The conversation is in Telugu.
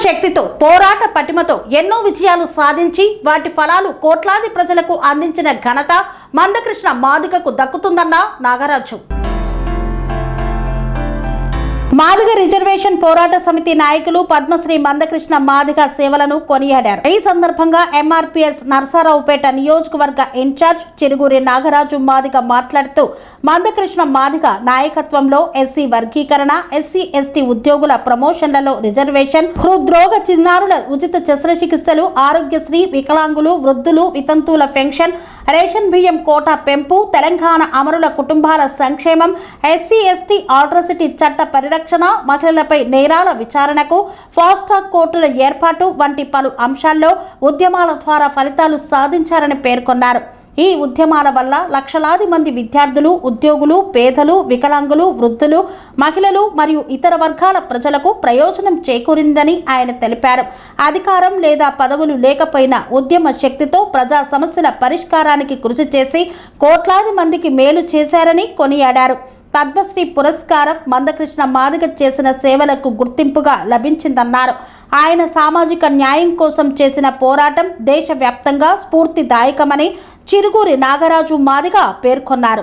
శక్తితో పోరాట పటిమతో ఎన్నో విజయాలు సాధించి వాటి ఫలాలు కోట్లాది ప్రజలకు అందించిన ఘనత మందకృష్ణ మాదిగకు దక్కుతుందన్న నాగరాజు. మాదిగ రిజర్వేషన్ పోరాట సమితి నాయకులు పద్మశ్రీ మందకృష్ణ మాదిగ సేవలను కొనియాడారు. ఈ సందర్భంగా ఎంఆర్పీఎస్ నరసరావుపేట నియోజకవర్గ ఇన్ఛార్జ్ చిరుగురి నాగరాజు మాదిగ మాట్లాడుతూ మందకృష్ణ మాదిగ నాయకత్వంలో ఎస్సీ వర్గీకరణ, ఎస్సీ ఎస్టీ ఉద్యోగుల ప్రమోషన్లలో రిజర్వేషన్, హృద్రోగ చిన్నారుల ఉచిత శస్త్రచికిత్సలు, ఆరోగ్యశ్రీ, వికలాంగులు, వృద్ధులు, వితంతువుల పెన్షన్, రేషన్ బియ్యం కోటా పెంపు, తెలంగాణ అమరుల కుటుంబాల సంక్షేమం, ఎస్సీ ఎస్టీ అట్రాసిటీ చట్ట పరిరక్షణ, మహిళలపై నేరాల విచారణకు ఫాస్ట్ ట్రాక్ కోర్టుల ఏర్పాటు వంటి పలు అంశాల్లో ఉద్యమాల ద్వారా ఫలితాలు సాధించారని పేర్కొన్నారు. ఈ ఉద్యమాల వల్ల లక్షలాది మంది విద్యార్థులు, ఉద్యోగులు, పేదలు, వికలాంగులు, వృద్ధులు, మహిళలు మరియు ఇతర వర్గాల ప్రజలకు ప్రయోజనం చేకూరిందని ఆయన తెలిపారు. అధికారం లేదా పదవులు లేకపోయినా ఉద్యమ శక్తితో ప్రజా సమస్యల పరిష్కారానికి కృషి చేసి కోట్లాది మందికి మేలు చేశారని కొనియాడారు. పద్మశ్రీ పురస్కారం మందకృష్ణ మాదిగ చేసిన సేవలకు గుర్తింపుగా లభించిందన్నారు. ఆయన సామాజిక న్యాయం కోసం చేసిన పోరాటం దేశవ్యాప్తంగా స్ఫూర్తిదాయకమని చిరుగురి నాగరాజు మాదిగ పేర్కొన్నారు.